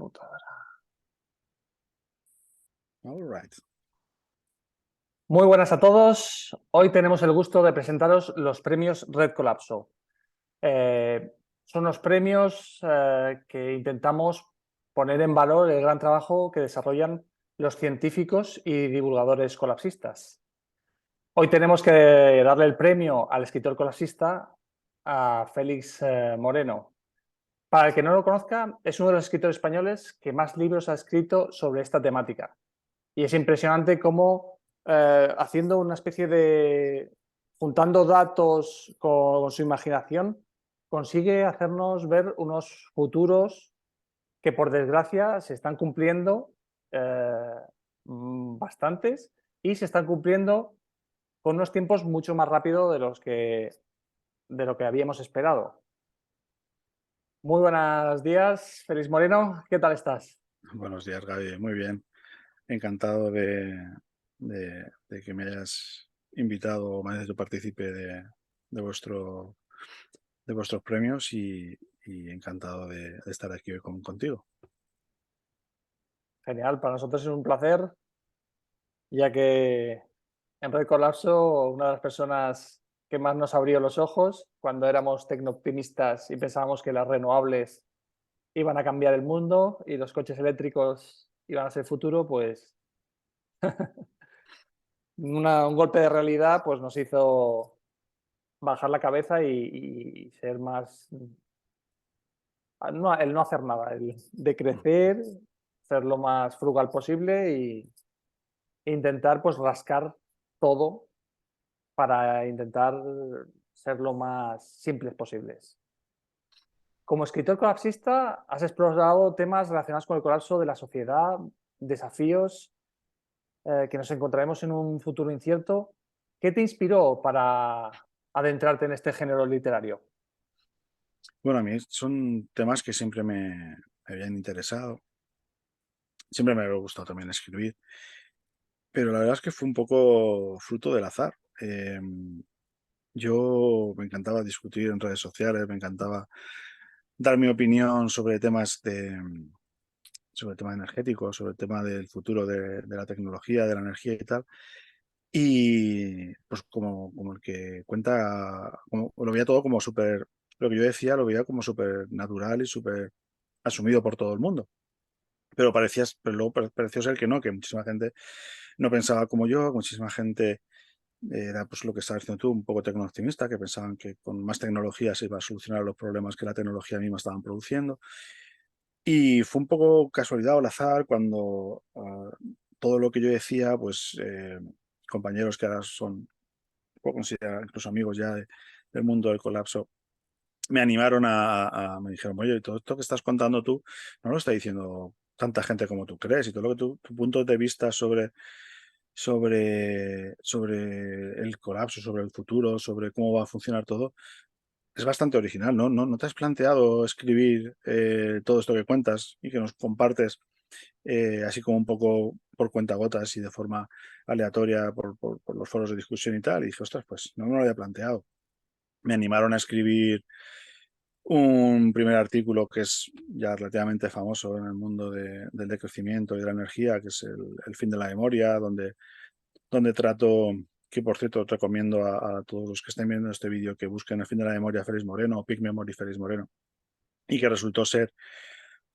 computadora. All right. Muy buenas a todos. Hoy tenemos el gusto de presentaros los premios Red Colapso. Son unos premios que intentamos poner en valor el gran trabajo que desarrollan los científicos y divulgadores colapsistas. Hoy tenemos que darle el premio al escritor colapsista, a Félix Moreno. Para el que no lo conozca, es uno de los escritores españoles que más libros ha escrito sobre esta temática. Y es impresionante cómo haciendo una especie de... juntando datos con su imaginación, consigue hacernos ver unos futuros que por desgracia se están cumpliendo bastantes y se están cumpliendo con unos tiempos mucho más rápido de lo que habíamos esperado. Muy buenos días, Félix Moreno, ¿qué tal estás? Buenos días, Gaby. Muy bien. Encantado de que me hayas invitado o me hayas hecho partícipe de vuestros premios y encantado de estar aquí hoy contigo. Genial, para nosotros es un placer, ya que en Red Colapso, una de las personas que más nos abrió los ojos cuando éramos tecnooptimistas y pensábamos que las renovables iban a cambiar el mundo y los coches eléctricos iban a ser el futuro, pues un golpe de realidad pues nos hizo bajar la cabeza y ser más... el no hacer nada, el decrecer, ser lo más frugal posible e intentar pues rascar todo para intentar ser lo más simples posibles. Como escritor colapsista, has explorado temas relacionados con el colapso de la sociedad, desafíos que nos encontraremos en un futuro incierto. ¿Qué te inspiró para adentrarte en este género literario? Bueno, a mí son temas que siempre me habían interesado. Siempre me había gustado también escribir, pero la verdad es que fue un poco fruto del azar. Yo me encantaba discutir en redes sociales, me encantaba dar mi opinión sobre el tema energético, sobre el tema del futuro de la tecnología, de la energía y tal. Y pues como el que cuenta, como, lo veía todo como súper, lo que yo decía lo veía como súper natural y súper asumido por todo el mundo. Pero luego pareció ser que no, que muchísima gente no pensaba como yo, muchísima gente era pues lo que estabas diciendo tú, un poco tecno-optimista, que pensaban que con más tecnología se iba a solucionar los problemas que la tecnología misma estaban produciendo. Y fue un poco casualidad o al azar cuando todo lo que yo decía, pues compañeros que ahora son, puedo considerar incluso amigos ya del mundo del colapso, me animaron me dijeron, oye, todo esto que estás contando tú no lo está diciendo tanta gente como tú crees y todo lo que tu punto de vista sobre el colapso, sobre el futuro, sobre cómo va a funcionar todo, es bastante original, ¿no? ¿No te has planteado escribir todo esto que cuentas y que nos compartes así como un poco por cuentagotas y de forma aleatoria por los foros de discusión y tal? Y dije, ostras, pues no me lo había planteado. Me animaron a escribir un primer artículo que es ya relativamente famoso en el mundo del decrecimiento y de la energía, que es el fin de la memoria, donde trato, que por cierto recomiendo a todos los que estén viendo este vídeo que busquen el fin de la memoria Félix Moreno o Peak Memory Félix Moreno, y que resultó ser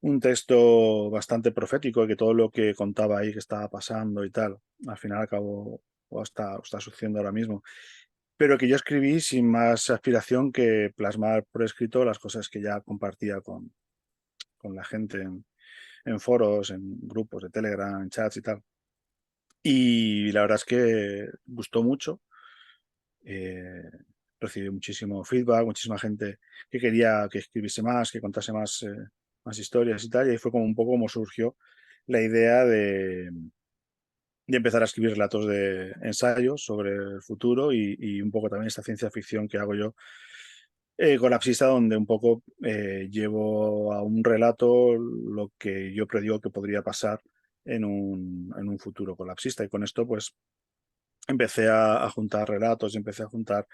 un texto bastante profético y que todo lo que contaba ahí que estaba pasando y tal, al final acabó o está sucediendo ahora mismo. Pero que yo escribí sin más aspiración que plasmar por escrito las cosas que ya compartía con la gente en foros, en grupos de Telegram, en chats y tal. Y la verdad es que gustó mucho. Eh, Recibí muchísimo feedback, muchísima gente que quería que escribiese más, que contase más historias y tal. Y ahí fue como un poco como surgió la idea de empezar a escribir relatos de ensayos sobre el futuro y un poco también esta ciencia ficción que hago yo colapsista, donde un poco llevo a un relato lo que yo predigo que podría pasar en un futuro colapsista. Y con esto, pues, empecé a juntar relatos, empecé a juntar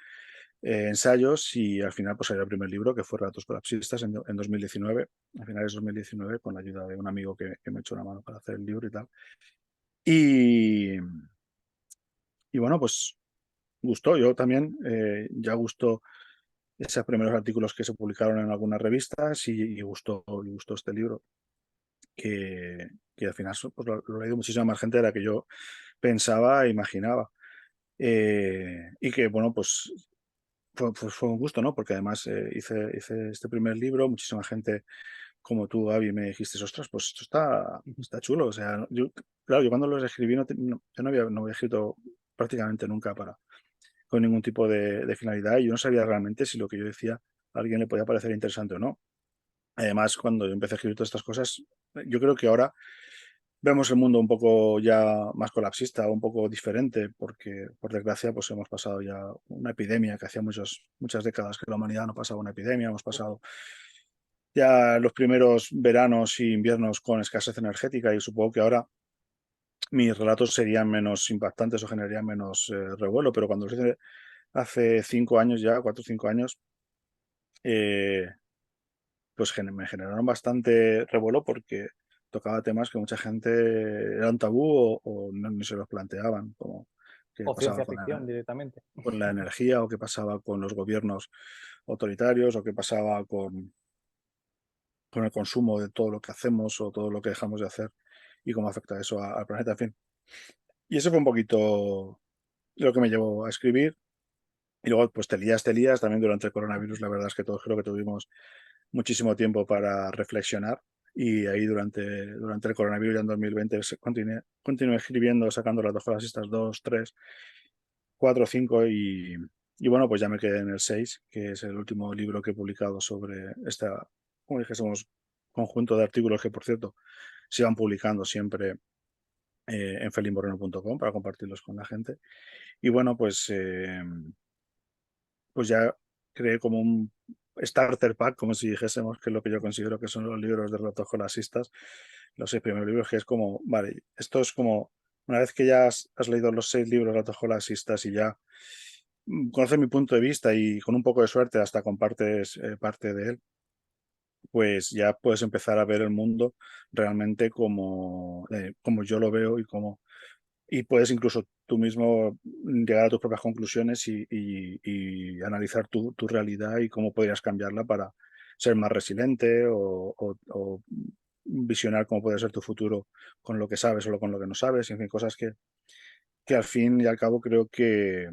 ensayos y al final pues salió el primer libro que fue Relatos colapsistas en 2019, a finales de 2019 con la ayuda de un amigo que me echó una mano para hacer el libro y tal. Y, y bueno, pues gustó, yo también ya gustó esos primeros artículos que se publicaron en algunas revistas y gustó este libro, que al final pues, lo ha leído muchísima más gente de la que yo pensaba e imaginaba. Y que, bueno, pues fue un gusto, ¿no? Porque además hice este primer libro, muchísima gente como tú, Gaby, me dijiste, ostras, pues esto está chulo. O sea, yo, claro, yo cuando los escribí, yo no había escrito prácticamente nunca con ningún tipo de finalidad y yo no sabía realmente si lo que yo decía a alguien le podía parecer interesante o no. Además, cuando yo empecé a escribir todas estas cosas, yo creo que ahora vemos el mundo un poco ya más colapsista, un poco diferente, porque por desgracia pues hemos pasado ya una epidemia que hacía muchas décadas que la humanidad no pasaba una epidemia, hemos pasado ya los primeros veranos y inviernos con escasez energética y supongo que ahora mis relatos serían menos impactantes o generarían menos revuelo, pero cuando los hice hace 5 años ya, 4 o 5 años, eh, pues me generaron bastante revuelo porque tocaba temas que mucha gente eran tabú ni se los planteaban, como qué O pasaba ciencia ficción directamente. con la energía o qué pasaba con los gobiernos autoritarios o qué pasaba con el consumo de todo lo que hacemos o todo lo que dejamos de hacer y cómo afecta eso al planeta, en fin. Y eso fue un poquito lo que me llevó a escribir. Y luego, pues te lías también durante el coronavirus. La verdad es que todos creo que tuvimos muchísimo tiempo para reflexionar y ahí durante el coronavirus ya en 2020 continué escribiendo, sacando las dos cosas, estas 2, 3, 4, 5 y bueno, pues ya me quedé en el 6 que es el último libro que he publicado sobre esta, como dijésemos, conjunto de artículos que, por cierto, se van publicando siempre en felinboreno.com para compartirlos con la gente. Y bueno, pues ya creé como un starter pack, como si dijésemos, que es lo que yo considero que son los libros de relatos colasistas, los 6 primeros libros, que es como, vale, esto es como, una vez que ya has leído los 6 libros de relatos colasistas y ya conoces mi punto de vista y con un poco de suerte hasta compartes parte de él, pues ya puedes empezar a ver el mundo realmente como yo lo veo y puedes incluso tú mismo llegar a tus propias conclusiones y analizar tu realidad y cómo podrías cambiarla para ser más resiliente o visionar cómo puede ser tu futuro con lo que sabes o con lo que no sabes, en fin, cosas que al fin y al cabo creo que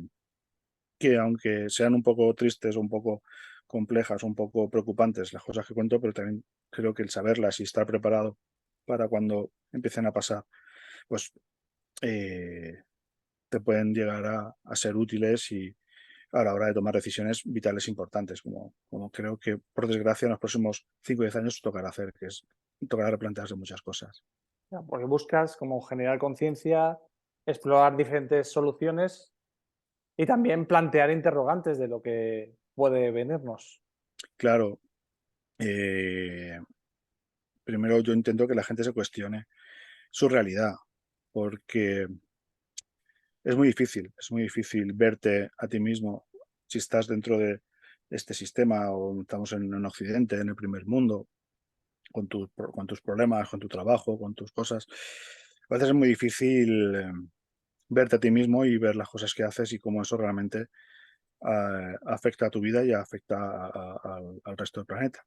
aunque sean un poco tristes o un poco complejas, un poco preocupantes las cosas que cuento, pero también creo que el saberlas y estar preparado para cuando empiecen a pasar, pues eh, te pueden llegar a ser útiles y a la hora de tomar decisiones vitales importantes, como creo que por desgracia en los próximos 5 o 10 años tocará hacer, que es tocará replantearse muchas cosas. Ya, porque buscas como generar conciencia, explorar diferentes soluciones y también plantear interrogantes de lo que puede venirnos. Claro, primero yo intento que la gente se cuestione su realidad, porque es muy difícil verte a ti mismo si estás dentro de este sistema o estamos en Occidente, en el primer mundo, con tus problemas, con tu trabajo, con tus cosas. A veces es muy difícil verte a ti mismo y ver las cosas que haces y cómo eso realmente afecta a tu vida y afecta al resto del planeta.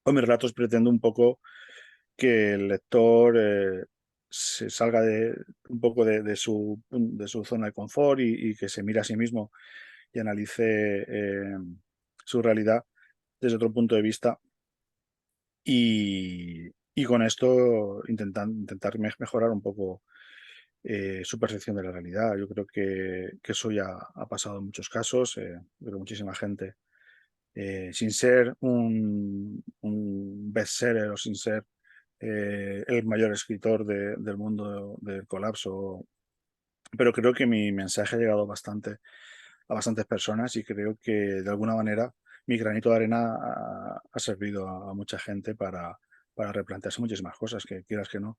Con mis relatos pretendo un poco que el lector se salga un poco de su zona de confort y que se mire a sí mismo y analice su realidad desde otro punto de vista y con esto intentar mejorar un poco su percepción de la realidad. Yo creo que eso ya ha pasado en muchos casos. Creo que muchísima gente, sin ser un bestseller o sin ser el mayor escritor del mundo del colapso, pero creo que mi mensaje ha llegado a bastantes personas y creo que de alguna manera mi granito de arena ha servido a mucha gente para replantearse muchísimas cosas que quieras que no.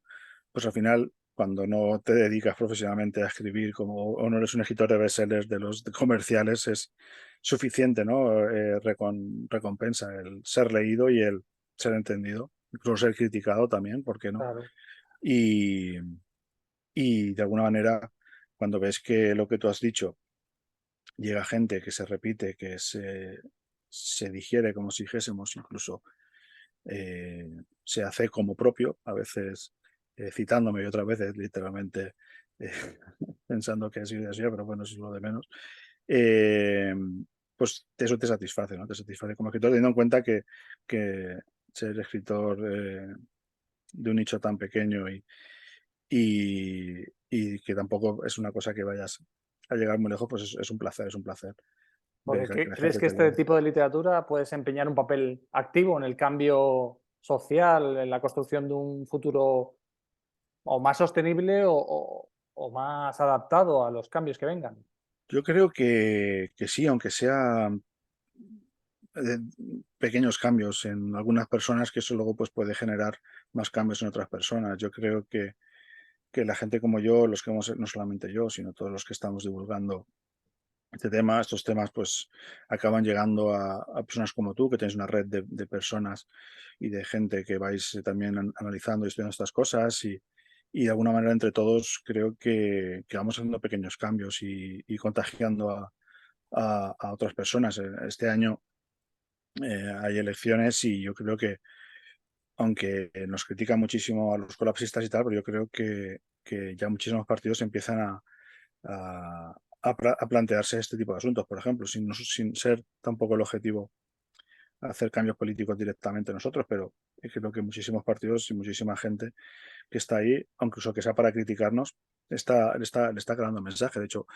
Pues al final cuando no te dedicas profesionalmente a escribir o no eres un escritor de bestsellers de los comerciales, es suficiente, ¿no? Recompensa el ser leído y el ser entendido, incluso ser criticado también, ¿por qué no? Claro. Y, y de alguna manera, cuando ves que lo que tú has dicho llega gente que se repite, se digiere como si dijésemos, incluso se hace como propio, a veces citándome y otras veces literalmente eh, pensando que ha sido así, pero bueno, eso es lo de menos. eh, pues eso te satisface, ¿no? Te satisface como escritor, teniendo en cuenta que ser escritor de un nicho tan pequeño y que tampoco es una cosa que vayas a llegar muy lejos, pues es un placer, es un placer ver Porque que la ¿crees gente que te este lee. tipo de literatura puede desempeñar un papel activo en el cambio social, en la construcción de un futuro o más sostenible o más adaptado a los cambios que vengan? Yo creo que sí, aunque sea eh, pequeños cambios en algunas personas, que eso luego pues, puede generar más cambios en otras personas. Yo creo que la gente como yo, los que hemos, no solamente yo, sino todos los que estamos divulgando este tema, estos temas pues acaban llegando a personas como tú, que tenéis una red de personas y de gente que vais también analizando y estudiando estas cosas y de alguna manera entre todos creo que vamos haciendo pequeños cambios y contagiando a otras personas. Este año hay elecciones y yo creo que, aunque nos critican muchísimo a los colapsistas y tal, pero yo creo que ya muchísimos partidos empiezan a plantearse este tipo de asuntos, por ejemplo, sin ser tampoco el objetivo hacer cambios políticos directamente nosotros, pero creo que muchísimos partidos y muchísima gente que está ahí, aunque incluso que sea para criticarnos, le está creando mensaje. De hecho,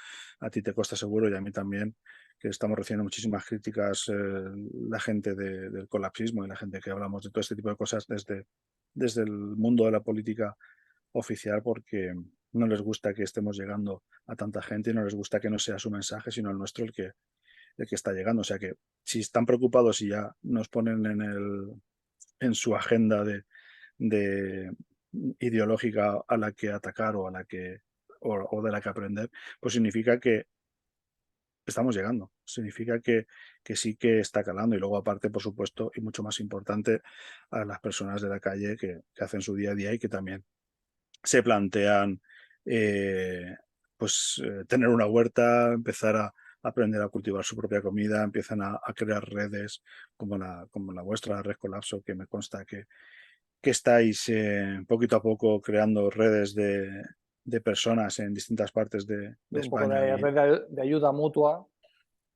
a ti te cuesta seguro y a mí también, que estamos recibiendo muchísimas críticas, la gente del colapsismo y la gente que hablamos de todo este tipo de cosas desde el mundo de la política oficial, porque no les gusta que estemos llegando a tanta gente y no les gusta que no sea su mensaje, sino el nuestro el que está llegando. O sea que si están preocupados y ya nos ponen en su agenda de ideológica a la que atacar o a la que o de la que aprender, pues significa que estamos llegando, significa que sí que está calando y luego aparte, por supuesto, y mucho más importante, a las personas de la calle que hacen su día a día y que también se plantean tener una huerta, empezar a aprender a cultivar su propia comida, empiezan a crear redes como la vuestra, la Red Colapso, que me consta que estáis poquito a poco creando redes de personas en distintas partes de Un poco España de y red de ayuda mutua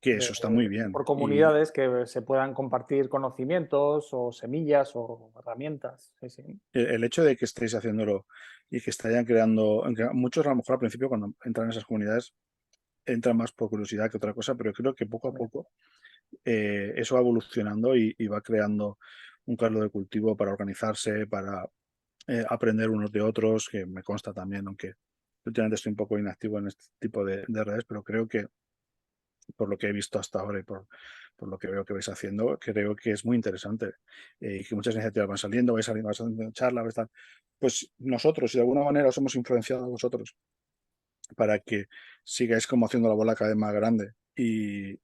que eso está muy bien. por Y comunidades que se puedan compartir conocimientos o semillas o herramientas. Sí, sí. el hecho de que estéis haciéndolo y que estéis creando, aunque muchos a lo mejor al principio cuando entran en esas comunidades entran más por curiosidad que otra cosa, pero creo que poco a También. poco eso va evolucionando y va creando un caldo de cultivo para organizarse, para aprender unos de otros, que me consta también, aunque últimamente estoy un poco inactivo en este tipo de redes, pero creo que por lo que he visto hasta ahora y por lo que veo que vais haciendo, creo que es muy interesante y que muchas iniciativas van saliendo charlas, pues nosotros, si de alguna manera os hemos influenciado a vosotros para que sigáis como haciendo la bola cada vez más grande y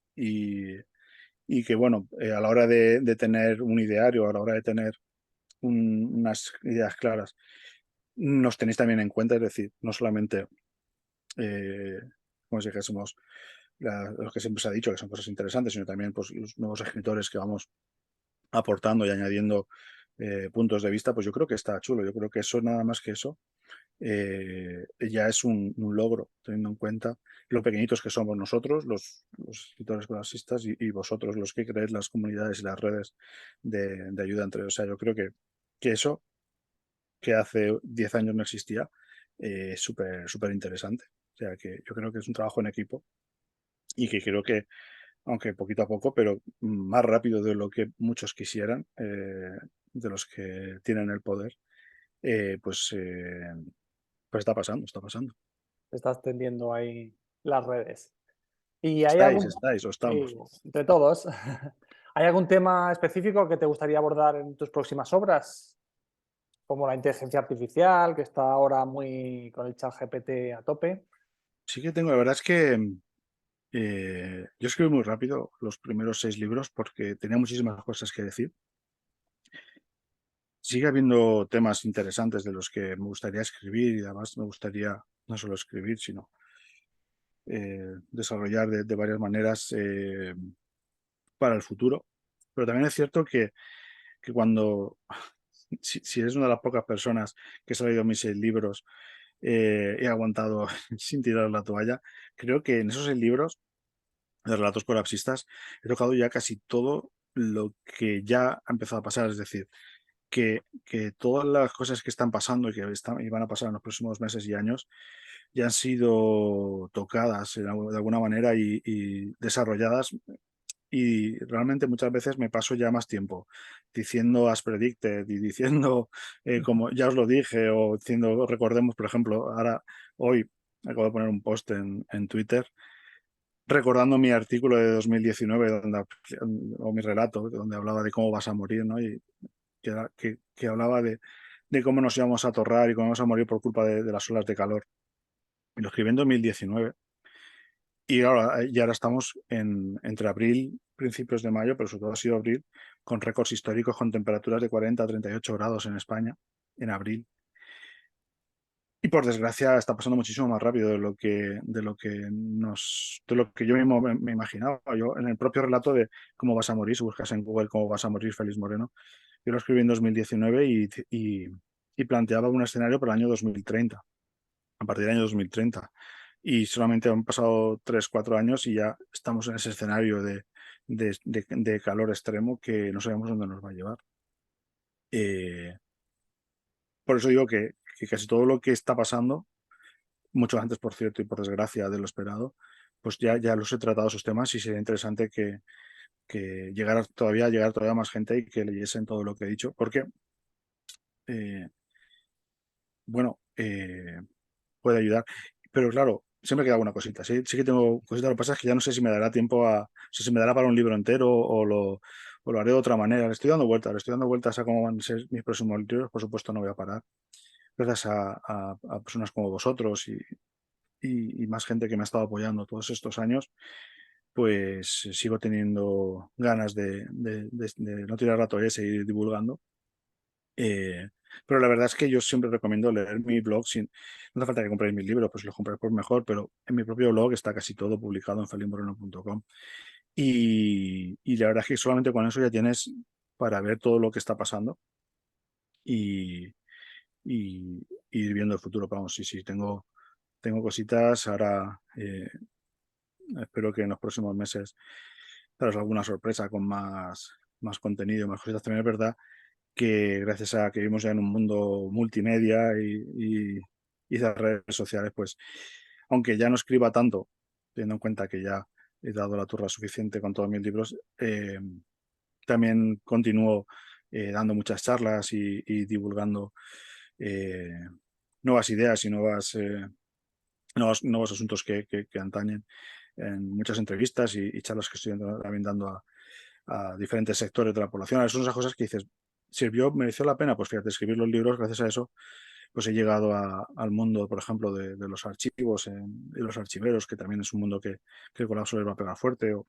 que, bueno, a la hora de tener un ideario, a la hora de tener unas ideas claras, nos tenéis también en cuenta, es decir, no solamente, como si dijésemos, lo que siempre se ha dicho, que son cosas interesantes, sino también pues, los nuevos escritores que vamos aportando y añadiendo puntos de vista, pues yo creo que está chulo. Yo creo que eso, nada más que eso, ya es un logro, teniendo en cuenta lo pequeñitos que somos nosotros, los escritores clasistas, y vosotros los que creéis las comunidades y las redes de ayuda entre ellos. O sea, yo creo que eso, que hace 10 años no existía, es súper interesante. O sea, que yo creo que es un trabajo en equipo y que creo que, aunque poquito a poco, pero más rápido de lo que muchos quisieran, de los que tienen el poder, eh, pues, eh, pues está pasando, está pasando. Se está extendiendo ahí las redes. ¿Y hay algún, Estáis o sí, estamos. entre todos, hay algún tema específico que te gustaría abordar en tus próximas obras? como la inteligencia artificial, que está ahora muy con el chat GPT a tope. Sí que tengo, la verdad es que yo escribí muy rápido los primeros 6 libros porque tenía muchísimas cosas que decir. Sigue habiendo temas interesantes de los que me gustaría escribir y además me gustaría no solo escribir, sino desarrollar de varias maneras para el futuro. Pero también es cierto que cuando, si eres una de las pocas personas que se ha leído mis 6 libros, he aguantado sin tirar la toalla, creo que en esos 6 libros de relatos colapsistas he tocado ya casi todo lo que ya ha empezado a pasar, es decir, que todas las cosas que están pasando y van a pasar en los próximos meses y años ya han sido tocadas de alguna manera y desarrolladas. Y realmente muchas veces me paso ya más tiempo diciendo as predicted y diciendo como ya os lo dije o diciendo recordemos, por ejemplo, ahora hoy acabo de poner un post en Twitter recordando mi artículo de 2019 o mi relato donde hablaba de cómo vas a morir, ¿no? Y que hablaba de cómo nos íbamos a atorrar y cómo íbamos a morir por culpa de las olas de calor. Y lo escribí en 2019. Y ahora estamos entre abril, principios de mayo, pero sobre todo ha sido abril, con récords históricos con temperaturas de 40 a 38 grados en España, en abril. Y por desgracia está pasando muchísimo más rápido de lo que yo mismo me imaginaba. Yo en el propio relato de cómo vas a morir, si buscas en Google cómo vas a morir, Félix Moreno, yo lo escribí en 2019 y planteaba un escenario para el año 2030, a partir del año 2030. Y solamente han pasado 3, 4 años y ya estamos en ese escenario de calor extremo que no sabemos dónde nos va a llevar. Eh, por eso digo que casi todo lo que está pasando, mucho antes, por cierto, y por desgracia de lo esperado, pues ya los he tratado esos temas y sería interesante que llegar todavía más gente y que leyesen todo lo que he dicho, porque, eh, bueno, puede ayudar. Pero claro, siempre queda una cosita. Sí que tengo cositas. Lo que pasa es que ya no sé si me dará tiempo o sea, si me dará para un libro entero o lo haré de otra manera. Le estoy dando vueltas a cómo van a ser mis próximos libros. Por supuesto, no voy a parar. Gracias a personas como vosotros y más gente que me ha estado apoyando todos estos años, pues sigo teniendo ganas de no tirar la toalla y seguir divulgando. Eh, pero la verdad es que yo siempre recomiendo leer mi blog no hace falta que compréis mis libros, pues si los compráis por mejor, pero en mi propio blog está casi todo publicado en felimoreno.com. Y la verdad es que solamente con eso ya tienes para ver todo lo que está pasando y, y ir viendo el futuro. Vamos, sí, tengo cositas. Ahora espero que en los próximos meses daros alguna sorpresa con más contenido, más cositas. También es verdad que gracias a que vivimos ya en un mundo multimedia y de redes sociales, pues aunque ya no escriba tanto, teniendo en cuenta que ya he dado la turra suficiente con todos mis libros, también continúo dando muchas charlas y divulgando eh, nuevas ideas y nuevos asuntos que antañen en muchas entrevistas y charlas que estoy también dando a diferentes sectores de la población. Son esas cosas que dices, mereció la pena, pues fíjate, escribir los libros, gracias a eso, pues he llegado al mundo, por ejemplo, de los archivos y los archiveros, que también es un mundo que el colapso les va a pegar fuerte, o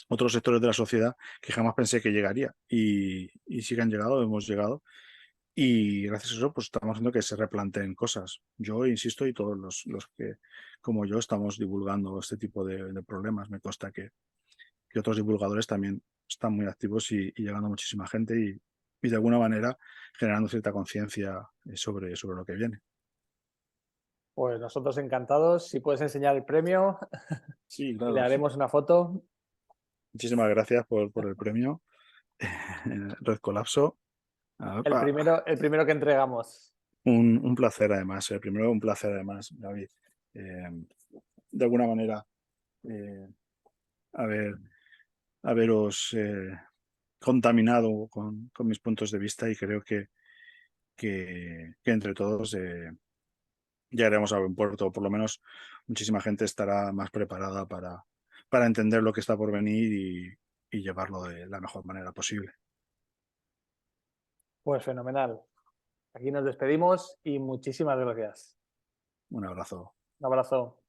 otros sectores de la sociedad que jamás pensé que llegaría. Y sí que han llegado, hemos llegado. Y gracias a eso, pues estamos haciendo que se replanteen cosas. Yo insisto, y todos los que, como yo, estamos divulgando este tipo de problemas. Me consta que otros divulgadores también están muy activos y llegando a muchísima gente y de alguna manera generando cierta conciencia sobre lo que viene. Pues nosotros encantados. Si puedes enseñar el premio Sí, y le claro. haremos una foto. Muchísimas gracias por el premio. Red Colapso. El primero que entregamos. Un placer además, el primero un placer además, David. Eh, de alguna manera, eh, haber, haberos contaminado con mis puntos de vista y creo que entre todos llegaremos a buen puerto, o por lo menos muchísima gente estará más preparada para entender lo que está por venir y llevarlo de la mejor manera posible. Pues fenomenal. Aquí nos despedimos y muchísimas gracias. Un abrazo. Un abrazo.